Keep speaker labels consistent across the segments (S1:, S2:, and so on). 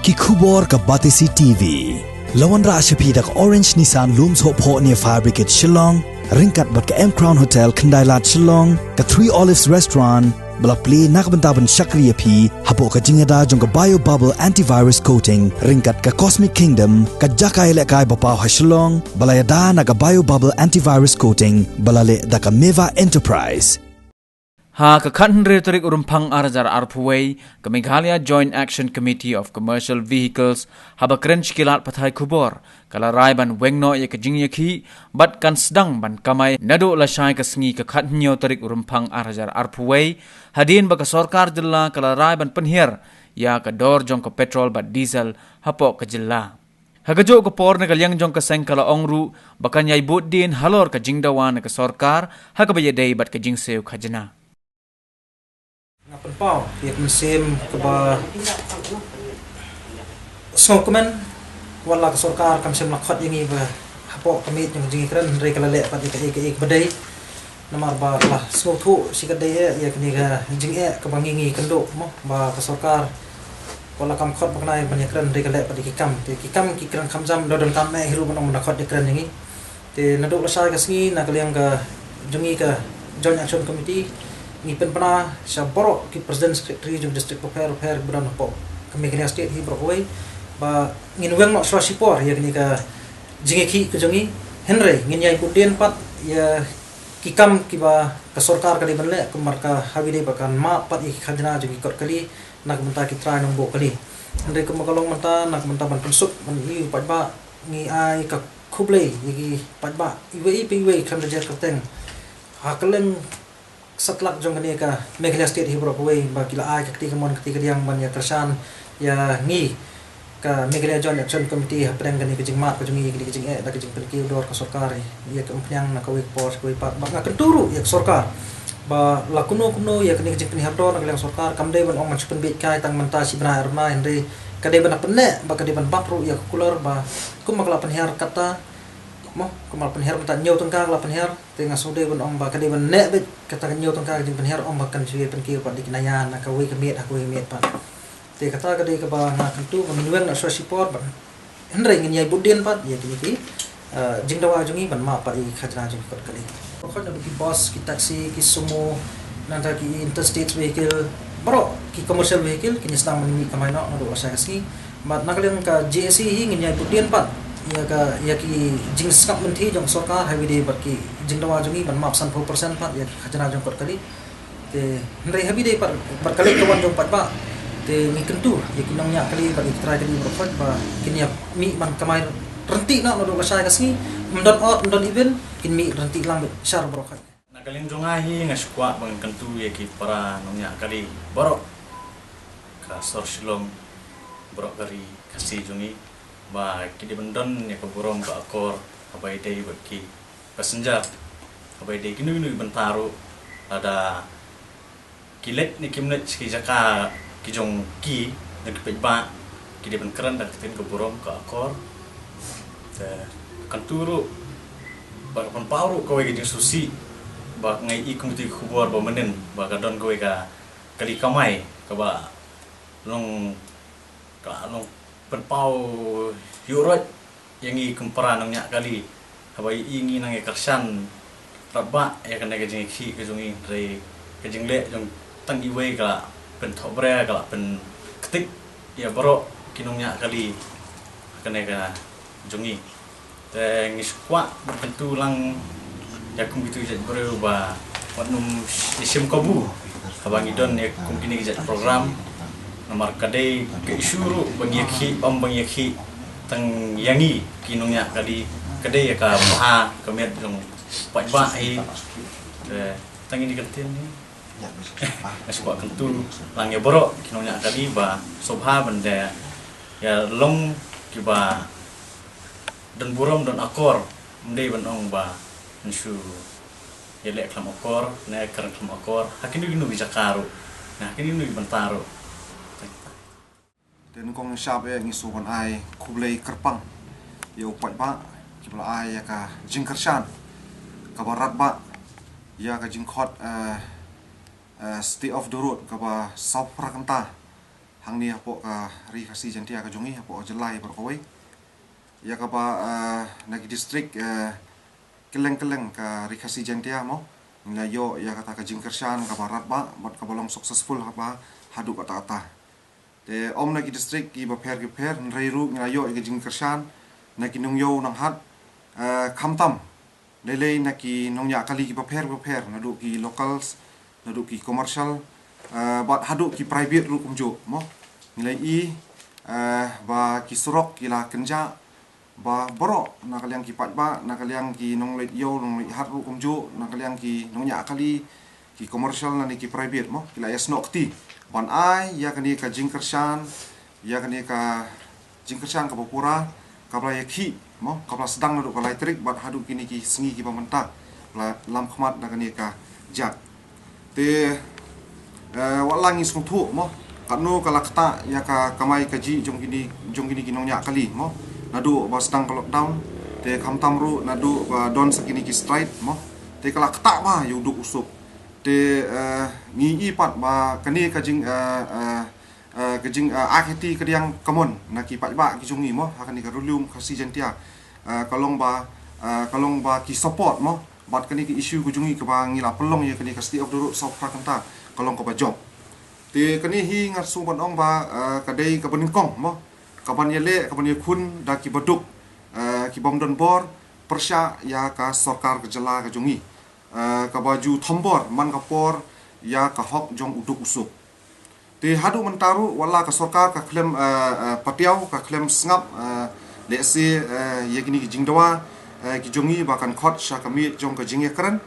S1: ki khubor ka Batisi TV. Lawan ra ashapi dak Orange Nissan Looms Hope Ho near Fire Brigade Shillong, ringkat bat ka M Crown Hotel Kendailat Shillong, ka Three Olives Restaurant, balak play nakbentaban Shakriya P, hapo ka jingada jong ka Bio Bubble Antivirus Coating, ringkat ka Cosmic Kingdom, ka Jakai Lekai Bapau ha Shillong, balayada na ka Bio Bubble Antivirus Coating, balale da ka Meva Enterprise.
S2: Ha kakhan retorik urumpang arjar arpuway ke Meghalaya Joint Action Committee of Commercial Vehicles haba keren kilat pathai kubor kala rai ban wengno ye kejing yaki bat kan sedang ban kamai nado la syai ka sengi kakhat nyo tarik urumpang arjar arpuway hadin ba ka sarkar jilla kala rai ban penhiar ya ka dor jong ka petrol bat diesel hapo ka jilla hagajo ko por na kalyang jong ka seng kala ongru bakan yai bot din halor ka jingdawan ka sarkar hakabaye day bat ka jing seu khajana
S3: Ngapen pau, ya musim keba smokeman, wala kesorkar kam sem lakot yang iba hapok kemit yang jingi keren mereka lelek pat ik badai, namar ba lah smoke tu si kadai ya kini ka jingi kebangingi kenduk mo ba kesorkar wala kam khot baknai banyak keren mereka lelek pat kikam kikran kamjam dodon kam hiru banong nakot de keren yang te naduk lasai ka singi nak liang ka jingi ka Joint Action Committee ni pernah borok ki President Secretary jong District Repair beran po kami kini state hi borok way ba ngin weng no swasipor ya kini ka jingi ke jongi Henry ngin yai pudien pat ya kikam ki ba ka sarkar ka di banle kumar ka habide bakan ma pat i khajna jongi kot kali nak menta ki try nong bo kali Henry ko makalong menta nak menta ban pensuk man i pat ba ngi ai ka khuble yi pat ba iwe piwe kan raja kateng hakaleng setlak jong kani ka Meghalaya State hibro kuway ba kila ai kakti kamon kakti kadiang ban ya tersan ya ngi ka Meghalaya Joint Action Committee hapren kani ka jingmat ka jongi kidi jing da ka jing perki dor ka sarkar ya ka umpnyang na kawik pos kuwi pat ba kenturu ya sarkar ba la kuno ya kani ka jing peni habdor na kaliang sarkar kamde ban ong manchupen bit kai tang menta si bna arma henry kade ban apne ba kade ban bakru ya kular ba kum makla penhar kata mo kemal penher mata nyau tengkang la penher tengah sode ban ong ba kade ban nek bet kata nyau tengkang jing penher ong bakan suye penki pat dikinayan na kawi kemiet aku kemiet pat te kata kade ke ba na kentu menuang na so support ban henry ngin yai budien pat ya ki jing dawa jungi ban ma pat i khajna jing pat kali kho na ki bus ki taxi ki sumo nanta ki interstate vehicle bro ki commercial vehicle kini sedang menmi kamai no do asa kasi mat nakaleng ka JSC hi ngin yai budien pat ya ki jing skap menti jong sarkar habide bat ki jing dawa jongi ban map 100% pat ya khajana jong kot kali te ndai habide par kali kawan jong pat ba te mi kentu ya ki nong nya kali bat try kali berfat ba kini mi man kamai renti na no basai kasi mdon event kin mi renti lang syar brokat
S4: na kaling jongahi ngasukwa bang kentu ya ki para nong nya kali borok ka sor silong borok kali kasi jongi ba kidi bendon ya keburong ka akor abai dei baki passenger abai dei kinu bentaru ada kilet ni kimnet ki jaka ki jong ki nek pejba kidi ben keren dan ketin keburong ka akor te kanturu ba pan pauru kowe ki susi ba ngai i komiti khubor ba menen ba kadon kowe ka kali kamai ka ba long penpau yurot yang i kempara nang nya kali habai ingi nang kersan rabba ya kena kejing ki kejungi re kejing le jong tang iwe kala pen thobre kala pen ketik ya bro kinong nya kali kena ka jungi te ngiswa bentu lang ya kum gitu jat bro ba wanum isim kabu habang idon ya kum kini jat program nomor kadai ke isuru bangyaki bangyaki tang yangi kinongnya kali kadai ya ka maha kemet jong pajba ai tang ini kentin ni aswa kentu lang ya borok kinongnya kali ba sobha benda ya long kiba dan burom dan akor mendai banong ba nsu ya lek klam akor na keren klam akor hakini ginu bisa karu nah kini nu bentaro
S5: dan kong syab ya ngi suban ai kublai kerpang ya upat ba kibla ai ya ka jingkershan ka barat ba ya ka jingkhot stay of the road ka ba south prakanta hang ni hapo ka ri kasi jantia ka jungi hapo jelai berkawai ya ka ba nagi distrik keleng-keleng ka ri kasi jantia mo ngayo ya kata ka jingkershan ka barat ba bat ka bolong successful ba hadu kata te om nagi distrik ki ba pher nrai ru ngayo ka jingkershan nagi nungyo nang hat khamtam lele naki nongya kali ki ba pher nadu ki locals nadu ki commercial bat hadu ki private ru kumjo mo nilai ba ki surok ki la kenja ba borok na kaliang ki pat ba na kaliang ki nong let yo nong let hat ru kumjo na kaliang ki nongnya kali ki commercial na ni ki private mo ki la yasnok ti ban ai ya kani ka jingkershan ka bapura ka bla yakhi mo ka bla sedang nadu ka elektrik bat hadu kini ki sengi ki pamenta lam khmat na kani ka jak te walangi sungtu mo kanu kalakta ya ka kamai kaji jong gini kinong nya kali mo nadu ba sedang ka lockdown te khamtam ru nadu ba don sakini ki strike mo te kalakta ba yuduk usuk te ngi ipat ba kani kajing aketi kediang kamon na ki pat ba ki jungi mo hakani ka rulium khasi jantia kalong ba ki support mo bat kani ki issue ku jungi ka ba ngila pelong ya kani ka state of the road south prakanta kalong ka ba job te kani hi ngat su ban ong ba kadai ka beningkong mo ka ban yele ka ban yakun da ki baduk ki bom don bor persya ya ka sarkar ka jela ka jungi ka baju thombor man ka por ya ka hok jong uduk usuk te hadu mentaru wala ka sarkar ka klem patiau ka klem sngap lesi ya kini ki jingdawa ki jungi bahkan khot sha kami jong ka jingye kran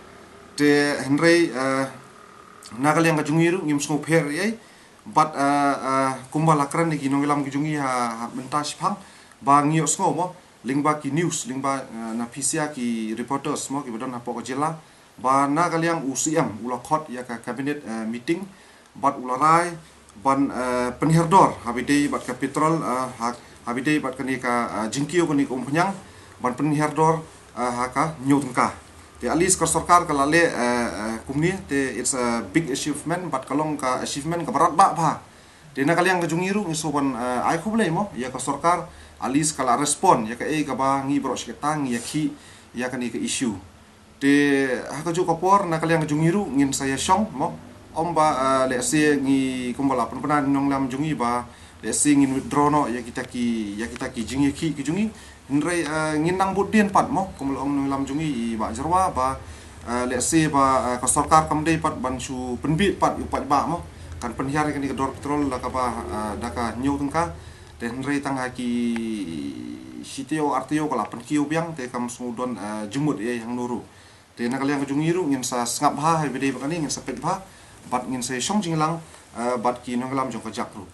S5: te henrei nakaliang ka jungi ru ngim sngo pher ye bat kumbala kran ni kinong lam ki jungi ha menta sipang ba ngio sngo mo lingba ki news lingba na pisia ki reporters mo ki bodon hapo ka jela ba nakaliang UCM ula khot ya ka cabinet meeting bat ularai ban penhirdor habidei bat ka petrol habidei bat kani ka jingkio kani ko umphanyang ban penhirdor ha ka nyotungka te alis ka sarkar ka lale kumni te it's a big achievement but kalong ka achievement ka barat ba te na kaliang ka jungiru ngi soban ai khublei mo ya ka sarkar alis kala respond ya ka ka ba ngi bro siketang ya khi ya kani ka issue te ha ka ju ka por na kaliang ka jungiru ngin saya syong mo om ba le se ngi kumbala penan nong lam jungi ba le se ngin withdraw no ya kita ki jingi ki jungi nrai nginang budien pat mo kumul ong lam jungi ba jarwa ba le se ba ka sarkar kamdei pat ban su penbit pat upat ba mo kan penhiar kan ka dor petrol la ka ba da ka nyu tungka te nrai tang ki sitio artio kala penkiu biang te kam sudon jumut ye yang nuru te na kaliang jungi ru ngin sa ngap ha bidei bakani ngin sa pet ba bat ngin sa song jinglang bat ki nong lam jong ka jak ru